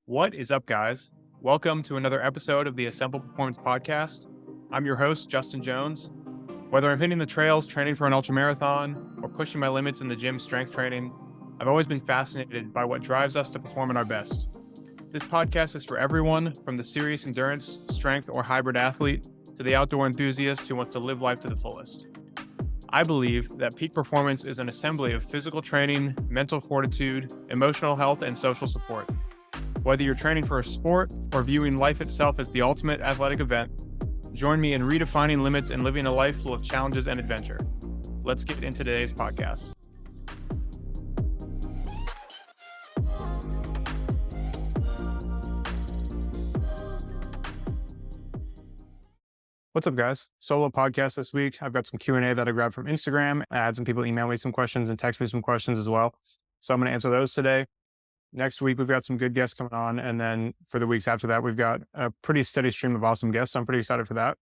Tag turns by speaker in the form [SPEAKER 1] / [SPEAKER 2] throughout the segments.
[SPEAKER 1] What is up, guys? Welcome to another episode of the Assemble Performance Podcast. I'm your host, Justin Jones. Whether I'm hitting the trails, training for an ultramarathon, or pushing my limits in the gym strength training, I've always been fascinated by what drives us to perform at our best. This podcast is for everyone, from the serious endurance, strength, or hybrid athlete to the outdoor enthusiast who wants to live life to the fullest. I believe that peak performance is an assembly of physical training, mental fortitude, emotional health, and social support. Whether you're training for a sport or viewing life itself as the ultimate athletic event, join me in redefining limits and living a life full of challenges and adventure. Let's get into today's podcast. What's up, guys? Solo podcast this week. I've got some Q&A that I grabbed from Instagram. I had some people email me some questions and text me some questions as well. So I'm going to answer those today. Next week, we've got some good guests coming on. And then for the weeks after that, we've got a pretty steady stream of awesome guests. So I'm pretty excited for that.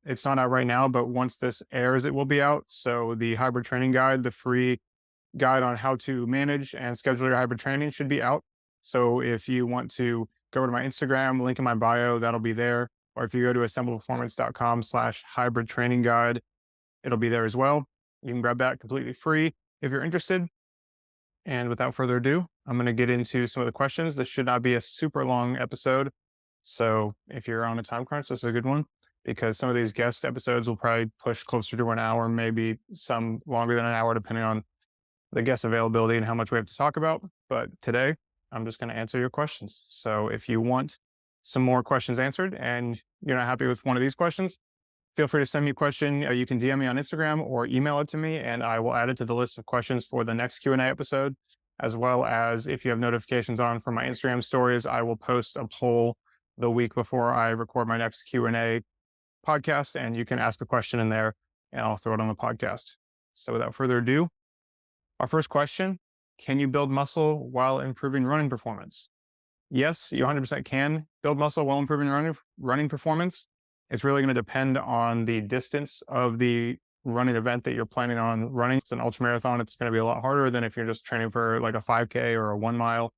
[SPEAKER 1] It's not out right now, but once this airs, it will be out. So the hybrid training guide, the free guide on how to manage and schedule your hybrid training should be out. So if you want to go to my Instagram, link in my bio, that'll be there. Or if you go to assembleperformance.com/hybrid training guide, it'll be there as well. You can grab that completely free if you're interested. And without further ado, I'm going to get into some of the questions. This should not be a super long episode. So if you're on a time crunch, this is a good one because some of these guest episodes will probably push closer to an hour, maybe some longer than an hour, depending on the guest availability and how much we have to talk about. But today, I'm just going to answer your questions. So if you want some more questions answered and you're not happy with one of these questions, feel free to send me a question. You can DM me on Instagram or email it to me, and I will add it to the list of questions for the next Q&A episode, as well as if you have notifications on for my Instagram stories, I will post a poll the week before I record my next Q&A podcast, and you can ask a question in there, and I'll throw it on the podcast. So without further ado, our first question, can you build muscle while improving running performance? Yes, you 100% can build muscle while improving running performance. It's really going to depend on the distance of the running event that you're planning on running. It's an ultramarathon. It's going to be a lot harder than if you're just training for like a 5K or a 1 mile.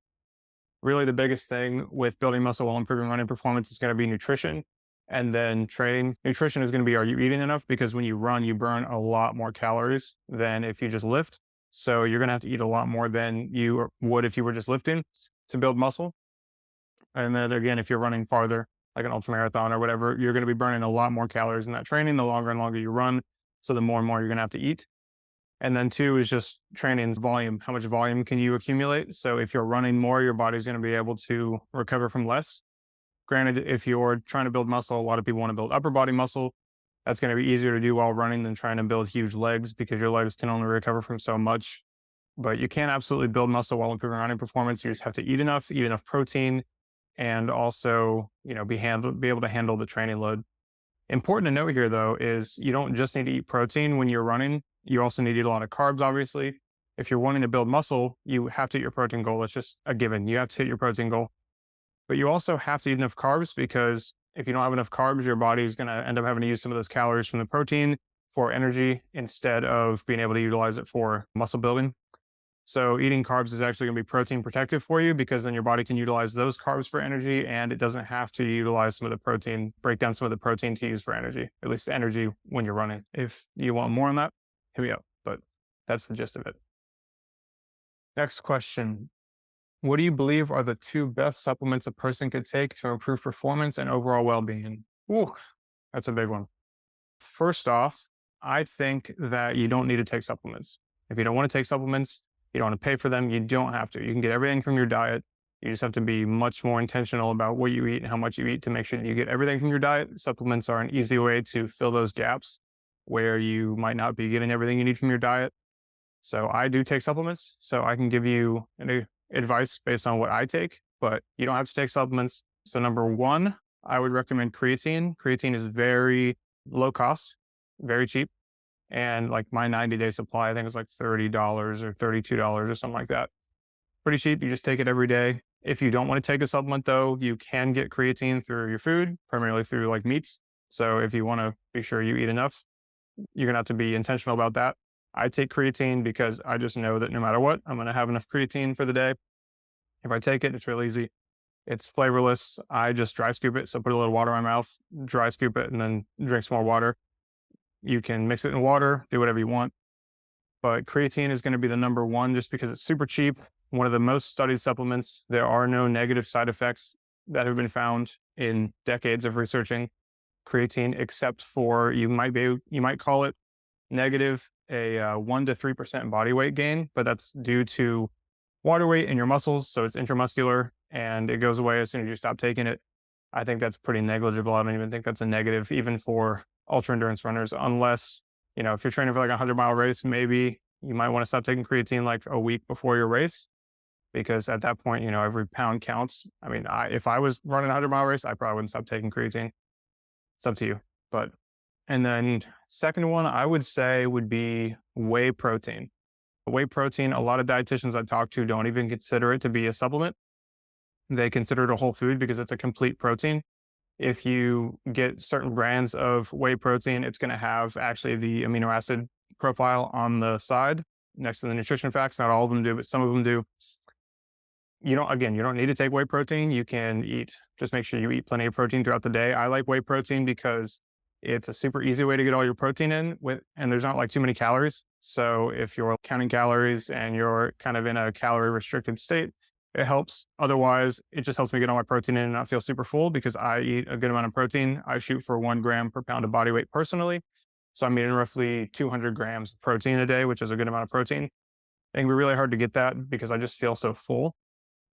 [SPEAKER 1] Really, the biggest thing with building muscle while improving running performance is going to be nutrition and then training. Nutrition is going to be, are you eating enough? Because when you run, you burn a lot more calories than if you just lift. So you're going to have to eat a lot more than you would if you were just lifting to build muscle. And then again, if you're running farther, like an ultramarathon or whatever, you're going to be burning a lot more calories in that training the longer and longer you run. So the more and more you're going to have to eat. And then two is just training's volume. How much volume can you accumulate? So if you're running more, your body's going to be able to recover from less. Granted, if you're trying to build muscle, a lot of people want to build upper body muscle. That's going to be easier to do while running than trying to build huge legs because your legs can only recover from so much. But you can absolutely build muscle while improving running performance. You just have to eat enough protein, and also, be able to handle the training load. Important to note here, though, is you don't just need to eat protein when you're running. You also need to eat a lot of carbs, obviously. If you're wanting to build muscle, you have to hit your protein goal. It's just a given. You have to hit your protein goal. But you also have to eat enough carbs because if you don't have enough carbs, your body is going to end up having to use some of those calories from the protein for energy instead of being able to utilize it for muscle building. So eating carbs is actually going to be protein protective for you because then your body can utilize those carbs for energy and it doesn't have to utilize some of the protein, break down some of the protein to use for energy, at least energy when you're running. If you want more on that, hit me up, but that's the gist of it. Next question. What do you believe are the two best supplements a person could take to improve performance and overall well-being? Ooh, that's a big one. First off, I think that you don't need to take supplements. If you don't want to take supplements, you don't want to pay for them. You don't have to. You can get everything from your diet. You just have to be much more intentional about what you eat and how much you eat to make sure that you get everything from your diet. Supplements are an easy way to fill those gaps where you might not be getting everything you need from your diet. So I do take supplements. So I can give you advice based on what I take, but you don't have to take supplements. So number one, I would recommend creatine. Creatine is very low cost, very cheap. And like my 90-day supply, I think it's like $30 or $32 or something like that. Pretty cheap. You just take it every day. If you don't want to take a supplement though, you can get creatine through your food, primarily through like meats. So if you want to be sure you eat enough, you're going to have to be intentional about that. I take creatine because I just know that no matter what, I'm going to have enough creatine for the day. If I take it, it's real easy. It's flavorless. I just dry scoop it. So put a little water in my mouth, dry scoop it, and then drink some more water. You can mix it in water, do whatever you want. But creatine is going to be the number one just because it's super cheap. One of the most studied supplements. There are no negative side effects that have been found in decades of researching creatine, except for you might call it negative, a 1 to 3% body weight gain, but that's due to water weight in your muscles. So it's intramuscular and it goes away as soon as you stop taking it. I think that's pretty negligible. I don't even think that's a negative, even for ultra endurance runners, unless, if you're training for like a 100-mile race, maybe you might want to stop taking creatine like a week before your race, because at that point, every pound counts. I mean, if I was running a 100-mile race, I probably wouldn't stop taking creatine. It's up to you. And then second one I would say would be whey protein. Whey protein, a lot of dietitians I talk to don't even consider it to be a supplement. They consider it a whole food because it's a complete protein. If you get certain brands of whey protein, it's going to have actually the amino acid profile on the side next to the nutrition facts. Not all of them do, but some of them do. You don't need to take whey protein. You can just make sure you eat plenty of protein throughout the day. I like whey protein because it's a super easy way to get all your protein in and there's not like too many calories. So if you're counting calories and you're kind of in a calorie restricted state, it helps. Otherwise, it just helps me get all my protein in and not feel super full because I eat a good amount of protein. I shoot for 1 gram per pound of body weight personally. So I'm eating roughly 200 grams of protein a day, which is a good amount of protein. It can be really hard to get that because I just feel so full.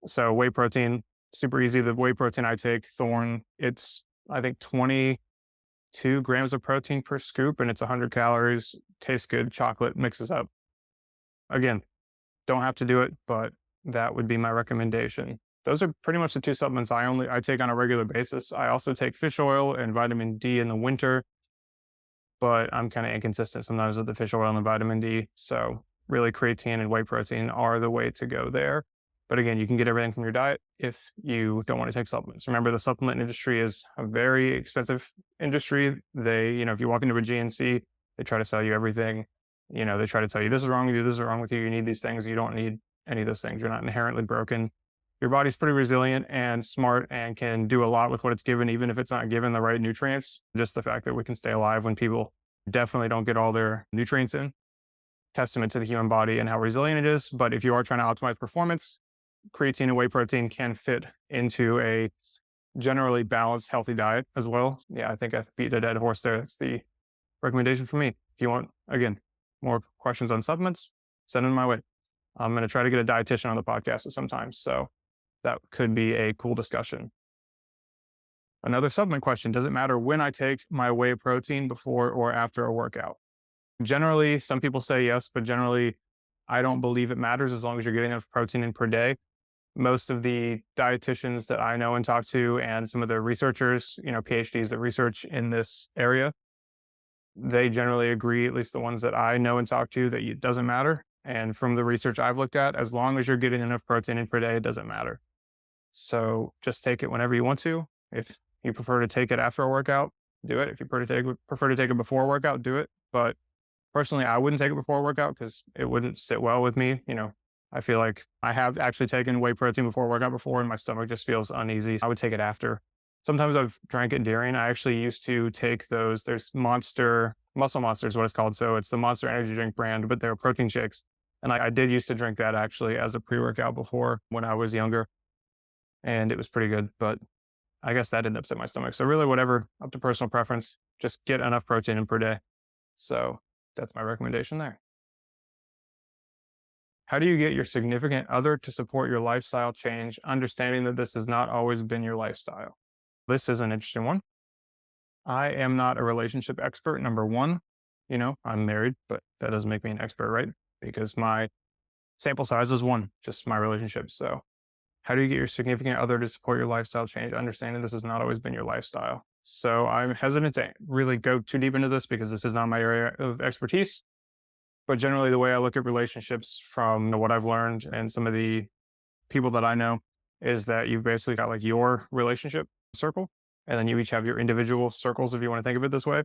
[SPEAKER 1] So whey protein, super easy. The whey protein I take, Thorne, it's, I think, 22 grams of protein per scoop, and it's 100 calories, tastes good, chocolate, mixes up. Again, don't have to do it, but that would be my recommendation. Those are pretty much the 2 supplements I take on a regular basis. I also take fish oil and vitamin D in the winter, but I'm kind of inconsistent sometimes with the fish oil and the vitamin D. So really creatine and whey protein are the way to go there. But again, you can get everything from your diet if you don't want to take supplements. Remember, the supplement industry is a very expensive industry. They, if you walk into a GNC, they try to sell you everything. They try to tell you, this is wrong with you, this is wrong with you, you need these things. You don't need any of those things. You're not inherently broken. Your body's pretty resilient and smart and can do a lot with what it's given, even if it's not given the right nutrients. Just the fact that we can stay alive when people definitely don't get all their nutrients in. Testament to the human body and how resilient it is. But if you are trying to optimize performance, creatine and whey protein can fit into a generally balanced, healthy diet as well. Yeah, I think I've beat a dead horse there. That's the recommendation for me. If you want, again, more questions on supplements, send them my way. I'm going to try to get a dietitian on the podcast at some time. So that could be a cool discussion. Another supplement question: does it matter when I take my whey protein, before or after a workout? Generally, some people say yes, but generally, I don't believe it matters as long as you're getting enough protein in per day. Most of the dietitians that I know and talk to, and some of the researchers, PhDs that research in this area, they generally agree, at least the ones that I know and talk to, that it doesn't matter. And from the research I've looked at, as long as you're getting enough protein in per day, it doesn't matter. So just take it whenever you want to. If you prefer to take it after a workout, do it. If you prefer to take it before a workout, do it. But personally, I wouldn't take it before a workout because it wouldn't sit well with me. I feel like I have actually taken whey protein before a workout before, and my stomach just feels uneasy. I would take it after. Sometimes I've drank it during. I actually used to take those. There's Muscle Monster is what it's called. So it's the Monster energy drink brand, but they're protein shakes. And I did used to drink that actually as a pre-workout before when I was younger. And it was pretty good, but I guess that didn't upset my stomach. So really, whatever, up to personal preference, just get enough protein in per day. So that's my recommendation there. How do you get your significant other to support your lifestyle change, understanding that this has not always been your lifestyle? This is an interesting one. I am not a relationship expert, number one. I'm married, but that doesn't make me an expert, right? Because my sample size is one, just my relationship. So how do you get your significant other to support your lifestyle change, understanding this has not always been your lifestyle? So I'm hesitant to really go too deep into this because this is not my area of expertise. But generally, the way I look at relationships from what I've learned and some of the people that I know is that you've basically got like your relationship circle, and then you each have your individual circles, if you want to think of it this way.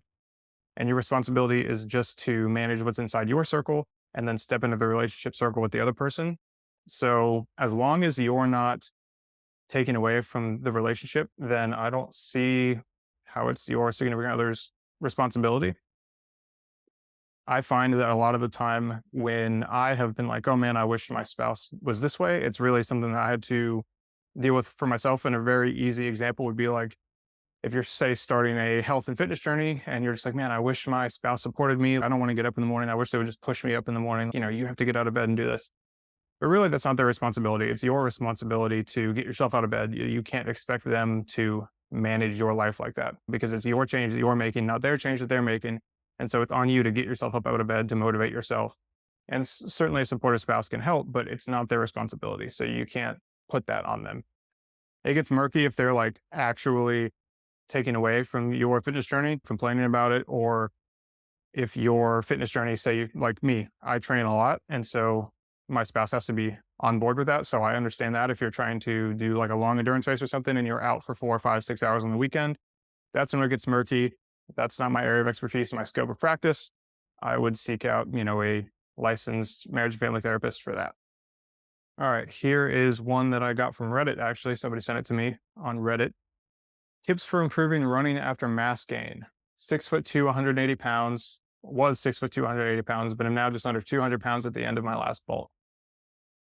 [SPEAKER 1] And your responsibility is just to manage what's inside your circle and then step into the relationship circle with the other person. So as long as you're not taken away from the relationship, then I don't see how it's your significant other's responsibility. I find that a lot of the time when I have been like, oh man, I wish my spouse was this way, it's really something that I had to deal with for myself. And a very easy example would be like, if you're, say, starting a health and fitness journey and you're just like, man, I wish my spouse supported me. I don't want to get up in the morning. I wish they would just push me up in the morning. You have to get out of bed and do this. But really, that's not their responsibility. It's your responsibility to get yourself out of bed. You can't expect them to manage your life like that because it's your change that you're making, not their change that they're making. And so it's on you to get yourself up out of bed to motivate yourself. And certainly a supportive spouse can help, but it's not their responsibility. So you can't put that on them. It gets murky if they're like actually taking away from your fitness journey, complaining about it, or if your fitness journey, say, like me, I train a lot. And so my spouse has to be on board with that. So I understand that if you're trying to do like a long endurance race or something and you're out for 4 or 5, 6 hours on the weekend, that's when it gets murky. That's not my area of expertise and my scope of practice. I would seek out, a licensed marriage and family therapist for that. All right, here is one that I got from Reddit, actually. Somebody sent it to me on Reddit. Tips for improving running after mass gain. 6'2", 180 pounds, was 6'2", 180 pounds, but I'm now just under 200 pounds at the end of my last bulk.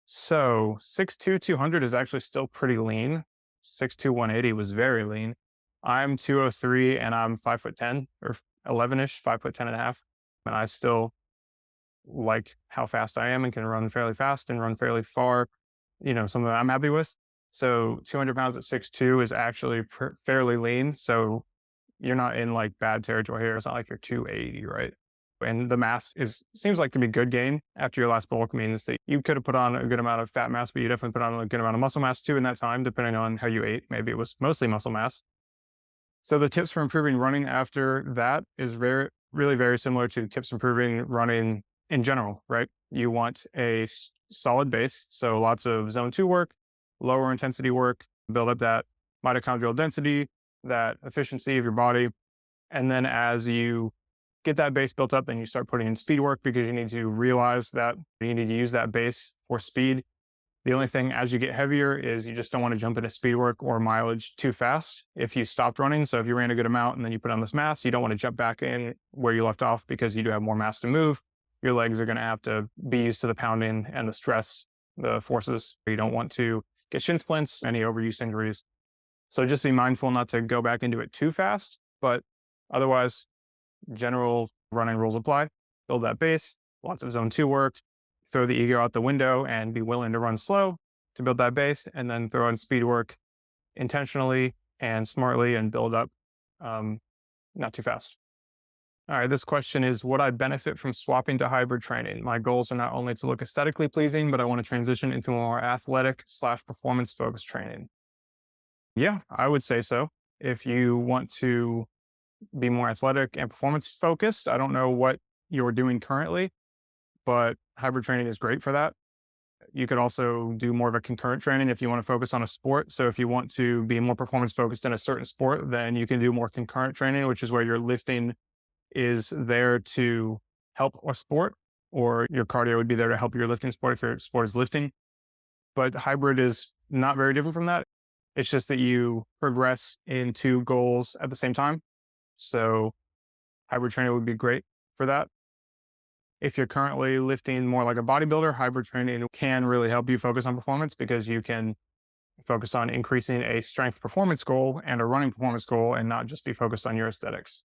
[SPEAKER 1] So 6'2", 200 is actually still pretty lean. 6'2", 180 was very lean. I'm 203 and I'm 5'10" or 11-ish, 5'10" and a half. And I still like how fast I am and can run fairly fast and run fairly far, something that I'm happy with. So 200 pounds at 6'2" is actually fairly lean. So you're not in like bad territory here. It's not like you're 280, right? And the mass seems like to be good gain after your last bulk means that you could have put on a good amount of fat mass, but you definitely put on a good amount of muscle mass too in that time, depending on how you ate. Maybe it was mostly muscle mass. So the tips for improving running after that is really very similar to tips for improving running in general, right? You want a solid base. So lots of zone 2 work, lower intensity work, build up that mitochondrial density, that efficiency of your body. And then as you get that base built up, then you start putting in speed work because you need to realize that you need to use that base for speed. The only thing as you get heavier is you just don't want to jump into speed work or mileage too fast if you stopped running. So if you ran a good amount and then you put on this mass, you don't want to jump back in where you left off because you do have more mass to move. Your legs are going to have to be used to the pounding and the stress, the forces. You don't want to get shin splints, any overuse injuries. So just be mindful not to go back into it too fast, but otherwise, general running rules apply. Build that base, lots of zone 2 work, throw the ego out the window and be willing to run slow to build that base, and then throw in speed work intentionally and smartly and build up, not too fast. All right, this question is, would I benefit from swapping to hybrid training? My goals are not only to look aesthetically pleasing, but I want to transition into more athletic/performance focused training. Yeah, I would say so. If you want to be more athletic and performance focused, I don't know what you're doing currently, but hybrid training is great for that. You could also do more of a concurrent training if you want to focus on a sport. So if you want to be more performance focused in a certain sport, then you can do more concurrent training, which is where your lifting is there to help a sport, or your cardio would be there to help your lifting sport if your sport is lifting. But hybrid is not very different from that. It's just that you progress into goals at the same time. So hybrid training would be great for that. If you're currently lifting more like a bodybuilder, hybrid training can really help you focus on performance because you can focus on increasing a strength performance goal and a running performance goal and not just be focused on your aesthetics.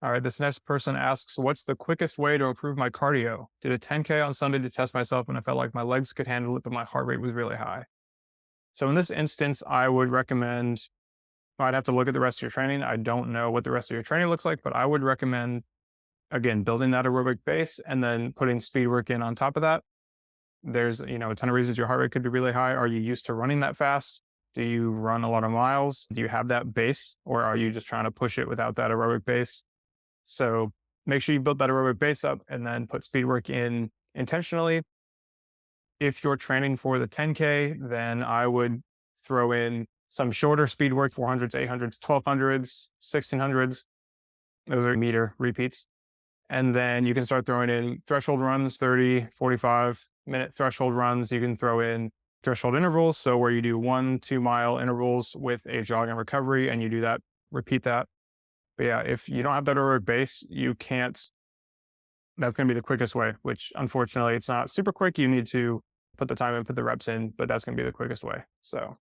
[SPEAKER 1] All right, this next person asks, what's the quickest way to improve my cardio? Did a 10K on Sunday to test myself and I felt like my legs could handle it, but my heart rate was really high. So in this instance, I would recommend, I'd have to look at the rest of your training. I don't know what the rest of your training looks like, but I would recommend, again, building that aerobic base and then putting speed work in on top of that. There's, a ton of reasons your heart rate could be really high. Are you used to running that fast? Do you run a lot of miles? Do you have that base, or are you just trying to push it without that aerobic base? So make sure you build that aerobic base up and then put speed work in intentionally. If you're training for the 10K, then I would throw in some shorter speed work, 400s, 800s, 1200s, 1600s. Those are meter repeats. And then you can start throwing in threshold runs, 30, 45-minute threshold runs. You can throw in threshold intervals. So where you do 1-2 mile intervals with a jog and recovery, and you do that, repeat that. But yeah, if you don't have that aerobic base, you can't, that's going to be the quickest way, which unfortunately it's not super quick. You need to put the time in, put the reps in, but that's going to be the quickest way. So,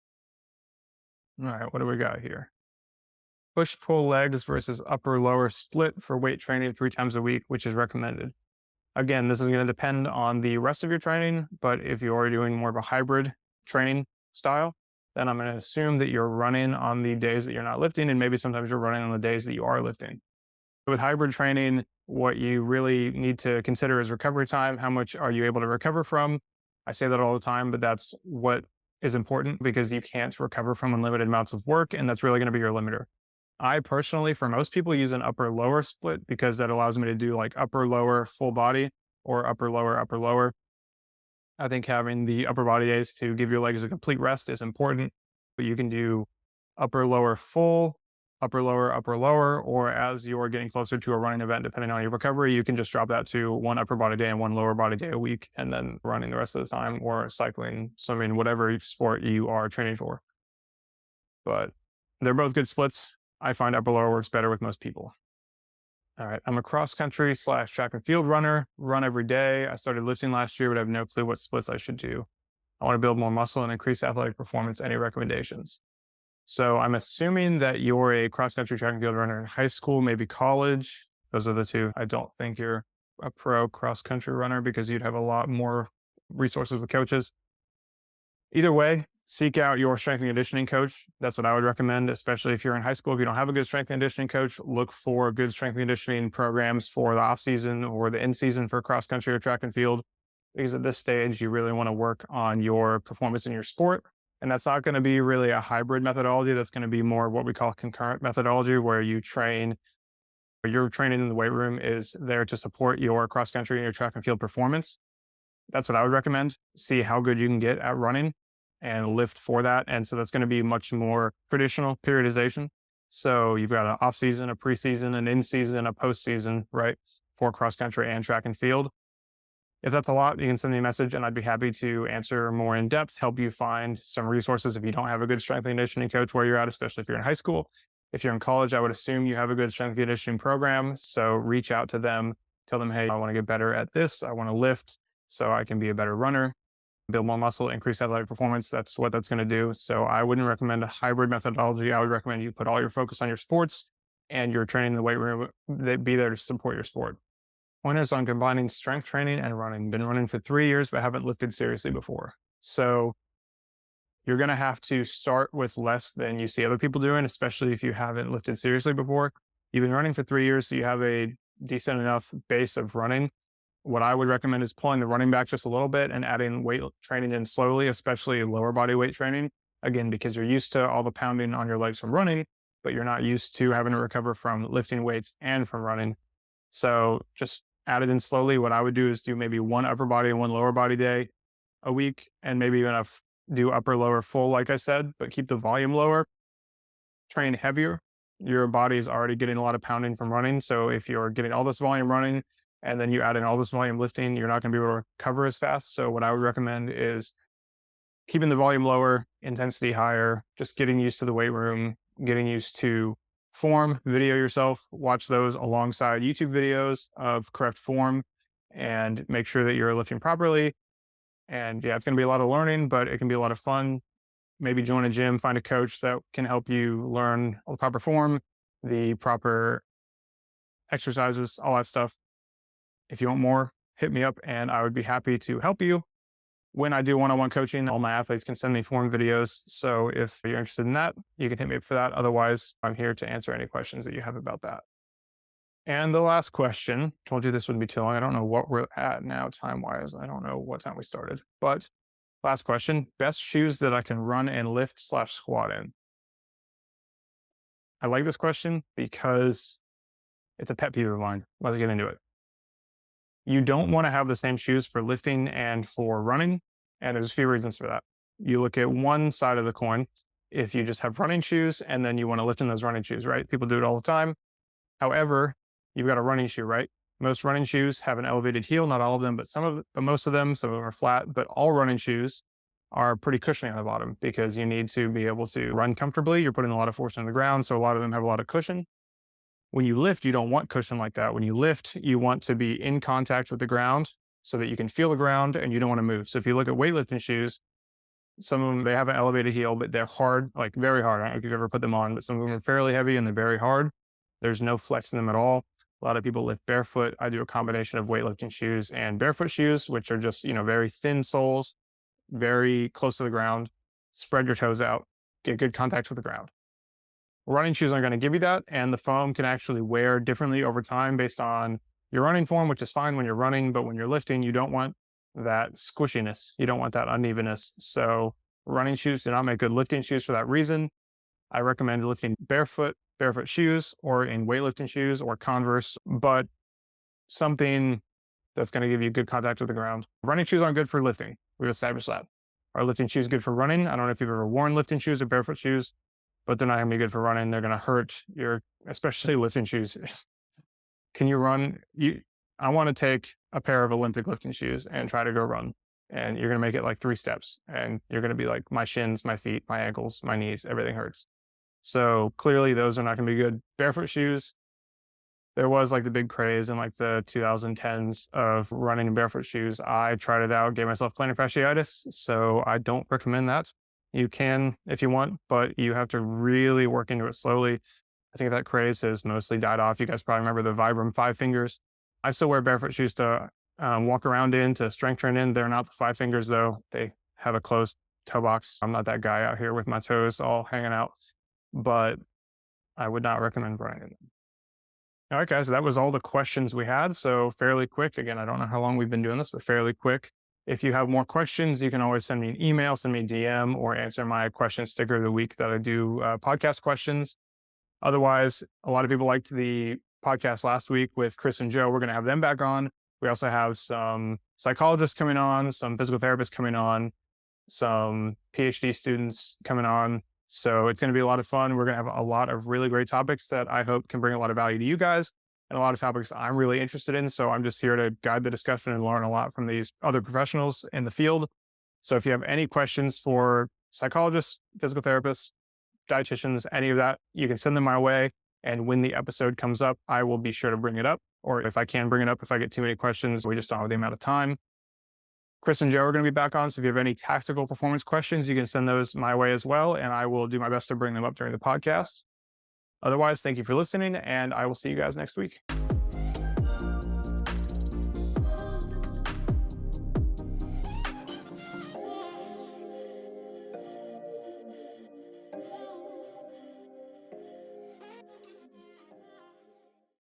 [SPEAKER 1] all right, what do we got here? Push pull legs versus upper lower split for weight training 3 times a week, which is recommended. Again, this is going to depend on the rest of your training, but if you are doing more of a hybrid training style, then I'm going to assume that you're running on the days that you're not lifting, and maybe sometimes you're running on the days that you are lifting. With hybrid training, what you really need to consider is recovery time. How much are you able to recover from? I say that all the time, but that's what is important, because you can't recover from unlimited amounts of work, and that's really going to be your limiter. I personally, for most people, use an upper lower split because that allows me to do like upper lower full body or upper lower upper lower. I think having the upper body days to give your legs a complete rest is important, but you can do upper lower full, upper lower, or as you're getting closer to a running event, depending on your recovery, you can just drop that to 1 upper body day and 1 lower body day a week, and then running the rest of the time, or cycling, swimming, whatever sport you are training for. But they're both good splits. I find upper lower works better with most people. All right, I'm a cross country / track and field runner, run every day. I started lifting last year, but I have no clue what splits I should do. I want to build more muscle and increase athletic performance. Any recommendations? So I'm assuming that you're a cross country track and field runner in high school, maybe college. Those are the two. I don't think you're a pro cross country runner because you'd have a lot more resources with coaches. Either way, seek out your strength and conditioning coach. That's what I would recommend, especially if you're in high school. If you don't have a good strength and conditioning coach, look for good strength and conditioning programs for the off season or the in season for cross country or track and field. Because at this stage, you really want to work on your performance in your sport. And that's not going to be really a hybrid methodology. That's going to be more what we call concurrent methodology, where you train, or your training in the weight room is there to support your cross country and your track and field performance. That's what I would recommend. See how good you can get at running and lift for that. And so that's going to be much more traditional periodization. So you've got an off season, a preseason, an in season, a postseason, right? For cross country and track and field. If that's a lot, you can send me a message and I'd be happy to answer more in depth, help you find some resources if you don't have a good strength and conditioning coach where you're at, especially if you're in high school. If you're in college, I would assume you have a good strength and conditioning program. So reach out to them, tell them, hey, I want to get better at this. I want to lift so I can be a better runner, build more muscle, increase athletic performance. That's what that's going to do. So I wouldn't recommend a hybrid methodology. I would recommend you put all your focus on your sports and your training in the weight room, be there to support your sport. Pointers on combining strength training and running. Been running for 3 years, but haven't lifted seriously before. So you're going to have to start with less than you see other people doing, especially if you haven't lifted seriously before. You've been running for 3 years, so you have a decent enough base of running. What I would recommend is pulling the running back just a little bit and adding weight training in slowly, especially lower body weight training. Again, because you're used to all the pounding on your legs from running, but you're not used to having to recover from lifting weights and from running. So just add it in slowly. What I would do is do maybe 1 upper body and 1 lower body day a week, and maybe even do upper lower full, like I said, but keep the volume lower. Train heavier. Your body is already getting a lot of pounding from running. So if you're getting all this volume running and then you add in all this volume lifting, you're not going to be able to recover as fast. So what I would recommend is keeping the volume lower, intensity higher, just getting used to the weight room, getting used to form, video yourself, watch those alongside YouTube videos of correct form, and make sure that you're lifting properly. And yeah, it's going to be a lot of learning, but it can be a lot of fun. Maybe join a gym, find a coach that can help you learn all the proper form, the proper exercises, all that stuff. If you want more, hit me up and I would be happy to help you. When I do one-on-one coaching, all my athletes can send me form videos. So if you're interested in that, you can hit me up for that. Otherwise, I'm here to answer any questions that you have about that. And the last question, told you this wouldn't be too long. I don't know what we're at now time-wise. I don't know what time we started. But last question, best shoes that I can run and lift / squat in. I like this question because it's a pet peeve of mine. Let's get into it. You don't want to have the same shoes for lifting and for running. And there's a few reasons for that. You look at one side of the coin. If you just have running shoes and then you want to lift in those running shoes, right? People do it all the time. However, you've got a running shoe, right? Most running shoes have an elevated heel, not all of them, but most of them. Some of them are flat, but all running shoes are pretty cushiony on the bottom because you need to be able to run comfortably. You're putting a lot of force on the ground. So a lot of them have a lot of cushion. When you lift, you don't want cushion like that. When you lift, you want to be in contact with the ground so that you can feel the ground and you don't want to move. So if you look at weightlifting shoes, some of them, they have an elevated heel, but they're hard, like very hard. I don't know if you've ever put them on, but some of them are fairly heavy and they're very hard. There's no flex in them at all. A lot of people lift barefoot. I do a combination of weightlifting shoes and barefoot shoes, which are just, very thin soles, very close to the ground. Spread your toes out, get good contact with the ground. Running shoes aren't going to give you that, and the foam can actually wear differently over time based on your running form, which is fine when you're running, but when you're lifting, you don't want that squishiness. You don't want that unevenness. So running shoes do not make good lifting shoes for that reason. I recommend lifting barefoot shoes, or in weightlifting shoes or Converse, but something that's going to give you good contact with the ground. Running shoes aren't good for lifting. We've established that. Are lifting shoes good for running? I don't know if you've ever worn lifting shoes or barefoot shoes, but they're not going to be good for running. They're going to hurt especially lifting shoes. Can you run? I want to take a pair of Olympic lifting shoes and try to go run. And you're going to make it like 3 steps. And you're going to be like, my shins, my feet, my ankles, my knees, everything hurts. So clearly those are not going to be good. Barefoot shoes, there was like the big craze in like the 2010s of running in barefoot shoes. I tried it out, gave myself plantar fasciitis. So I don't recommend that. You can if you want, but you have to really work into it slowly. I think that craze has mostly died off. You guys probably remember the Vibram 5 fingers. I still wear barefoot shoes to walk around in, to strength train in. They're not the 5 fingers though. They have a closed toe box. I'm not that guy out here with my toes all hanging out, but I would not recommend running in them. All right, guys, that was all the questions we had. So fairly quick. Again, I don't know how long we've been doing this, but fairly quick. If you have more questions, you can always send me an email, send me a DM, or answer my question sticker of the week that I do podcast questions. Otherwise, a lot of people liked the podcast last week with Chris and Joe. We're going to have them back on. We also have some psychologists coming on, some physical therapists coming on, some PhD students coming on. So it's going to be a lot of fun. We're going to have a lot of really great topics that I hope can bring a lot of value to you guys, and a lot of topics I'm really interested in. So I'm just here to guide the discussion and learn a lot from these other professionals in the field. So if you have any questions for psychologists, physical therapists, dietitians, any of that, you can send them my way. And when the episode comes up, I will be sure to bring it up. Or if I can bring it up, if I get too many questions, we just don't have the amount of time. Chris and Joe are going to be back on. So if you have any tactical performance questions, you can send those my way as well. And I will do my best to bring them up during the podcast. Otherwise, thank you for listening, and I will see you guys next week.